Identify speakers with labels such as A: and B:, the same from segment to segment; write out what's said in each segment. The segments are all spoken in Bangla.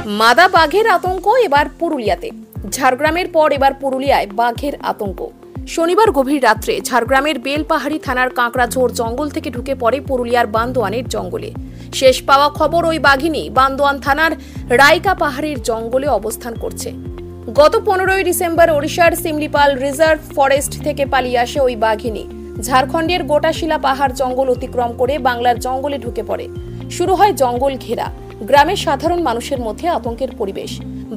A: মাদা বাঘের আতঙ্ক এবার পুরুলিয়াতে। ঝাড়গ্রামের পর এবার পুরুলিয়ায় বাঘের আতঙ্ক। শনিবার গভীর রাত্রে ঝাড়গ্রামের বেলপাহাড়ি থানার কাঁকড়াঝোড় জঙ্গল থেকে ঢুকে পড়ে পুরুলিয়ার বান্দোয়ানের জঙ্গলে। শেষ পাওয়া খবর, ওই বাঘিনী বান্দোয়ান থানার রাইকা পাহাড়ের জঙ্গলে অবস্থান করছে। গত 15ই ডিসেম্বর ওড়িশার সিমলিপাল রিজার্ভ ফরেস্ট থেকে পালিয়ে আসে ওই বাঘিনী। ঝাড়খণ্ডের গোটাশিলা পাহাড় জঙ্গল অতিক্রম করে বাংলার জঙ্গলে ঢুকে পড়ে। শুরু হয় জঙ্গল ঘেরা। গ্রামের সাধারণ মানুষের মধ্যে আতঙ্কের পরিবেশ।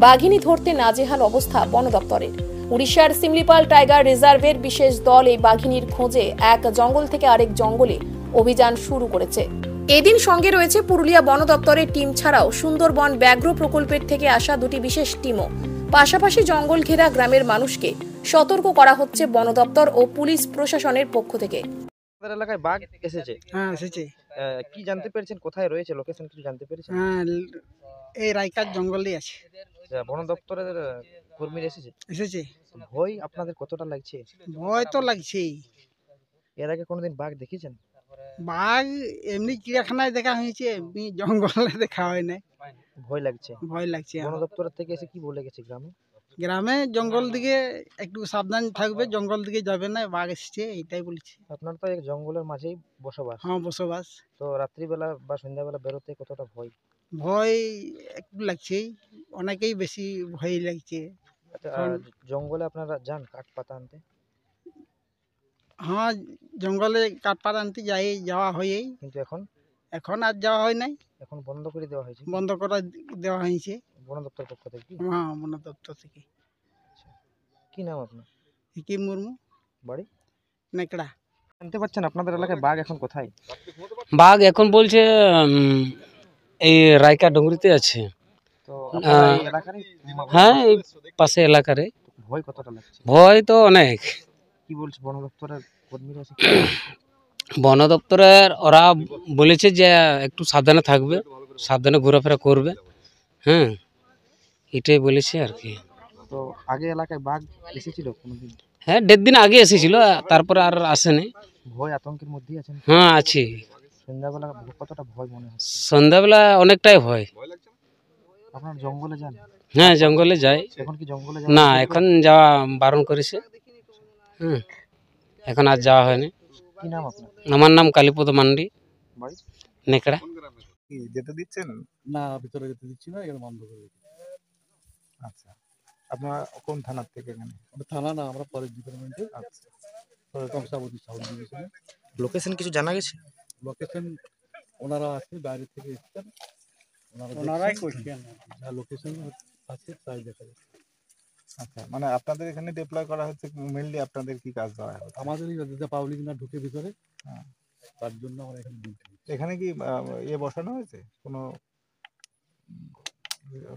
A: বাঘিনী ধরতে নাজেহাল অবস্থা বন দপ্তরের। উড়িষ্যার সিমলিপাল টাইগার রিজার্ভের বিশেষ দল এই বাঘিনীর খোঁজে এক জঙ্গল থেকে আরেক জঙ্গলে অভিযান শুরু করেছে। এদিন সঙ্গে রয়েছে পুরুলিয়া বন দপ্তরের টিম ছাড়াও সুন্দরবন ব্যাঘ্র প্রকল্পের থেকে আসা দুটি বিশেষ টিমও। পাশাপাশি জঙ্গল ঘেরা গ্রামের মানুষকে সতর্ক করা হচ্ছে বন দপ্তর ও পুলিশ প্রশাসনের পক্ষ থেকে।
B: আপনাদের এলাকায় বাঘ এসেছে?
C: হ্যাঁ এসেছে।
B: কি জানতে পেরেছেন, কোথায় রয়েছে, লোকেশন কিছু জানতে পেরেছেন?
C: হ্যাঁ এই রাইকার জঙ্গলে আছে।
B: বন দপ্তরের কর্মীরা
C: এসেছে।
B: ভয় আপনাদের কতটা লাগছে?
C: ভয় তো লাগছেই।
B: এর আগে কোনোদিন বাঘ দেখেছেন?
C: বাঘ এমনি চিড়িয়াখানায় দেখা হয়েছে, এমনি জঙ্গলে দেখা হয় না।
B: ভয় লাগছে?
C: ভয় লাগছে।
B: বন দপ্তরের থেকে এসে কি বলে গেছে গ্রামে?
C: গ্রামে জঙ্গল দিকে একটু সাবধান থাকবে, জঙ্গল দিকে যাবে না, বাঘ এসছে এইটাই বলছে।
B: আপনার তো এক জঙ্গলের মাঝেই বসবাস।
C: হ্যাঁ বসবাস।
B: তো রাত্রিবেলা বা সন্ধ্যাবেলা বেরোতে কতটা ভয়?
C: ভয় একটু লাগছেই, অনেকেই বেশি ভয় লাগছে।
B: আর জঙ্গলে আপনারা যান কাঠ পাতা আনতে?
C: হ্যাঁ জঙ্গলে কাঠ পাতা আনতে যাওয়া হয়ই,
B: কিন্তু
C: এখন আর যাওয়া হয় নাই।
B: এখন বন্ধ করে দেওয়া হয়েছে?
C: বন্ধ করে দেওয়া হয়েছে
B: বন দপ্তর পক্ষ থেকে?
C: হ্যাঁ বন দপ্তর থেকে।
B: কি নাম আপনার?
C: কি মুর্মু,
B: বাড়ি
C: নেকড়া।
B: জানতে পারছেন আপনাদের এলাকায় বাঘ এখন কোথায়?
D: বাঘ এখন বলছে এই রাইকা ডুংরিতে আছে।
B: তো আপনারা এই এলাকারই?
D: হ্যাঁ এই পাশে এলাকারে।
B: ভয় কতটা লাগছে?
D: ভয় তো অনেক।
B: কি বলছে বন দপ্তরের কর্মীরা?
D: বন দপ্তরের ওরা বলেছে যে একটু সাবধানে থাকবে, সাবধানে ঘোরাফেরা করবে। হ্যাঁ এটাই বলেছে আর কি।
B: তো আগে এলাকায় বাঘ এসেছিল কোনোদিন?
D: হ্যাঁ 1.5 দিন আগে এসেছিল, তারপরে আর আসেনি।
B: ভয় আতঙ্কের মধ্যেই আছেন?
D: হ্যাঁ আছি।
B: সন্ধ্যাবেলা কতটা ভয় মনে হচ্ছে?
D: সন্ধ্যাবেলা অনেকটাই ভয়।
B: আপনার জঙ্গলে যান?
D: হ্যাঁ জঙ্গলে যাই।
B: এখন কি জঙ্গলে
D: না এখন যাওয়া বারণ করেছে। হুম এখন আর যাওয়া হয়নি।
B: কি নাম আপনার?
D: আমার নাম কালীপদ মান্ডি,
B: বাড়ি
D: নেকড়া।
E: যেতে দিচ্ছেন
F: না, ভিতরে যেতে দিচ্ছি না, এখানে বন্ধ করে দিচ্ছি।
E: আচ্ছা, আপনারা কোন থানার থেকে এখানে?
F: ওটা থানা না, আমরা ফরেস্ট ডিপার্টমেন্টে।
E: আচ্ছা,
F: কংসাবতী সাউথ ডিভিশনে।
B: লোকেশন কিছু জানা গেছে?
F: লোকেশন ওনারা আছে, বাইরে থেকে এসছেন,
C: ওনারাই করছেন।
F: যা লোকেশন আছে তাই দেখা যাচ্ছে।
E: আচ্ছা, মানে আপনাদের এখানে ডিপ্লয় করা হচ্ছে, মেইনলি আপনাদের কি কাজ দেওয়া হচ্ছে?
F: আমাদের যাতে পাবলিক না ঢুকে ভিতরে,
E: হ্যাঁ,
F: তার জন্য আমরা এখানে ডিউটি দিচ্ছি।
E: এখানে কি ইয়ে বসানো হয়েছে কোনো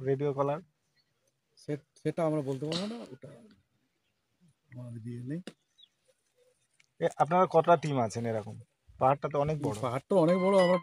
E: রেডিও কলার?
F: সেটা আমরা বলতে পারবো না, ওটা আমাদের দিয়ে নেই।
E: আপনারা কটা টিম আছেন এরকম? পাহাড়টা তো অনেক বড়।
F: পাহাড়টা অনেক বড়, আমরা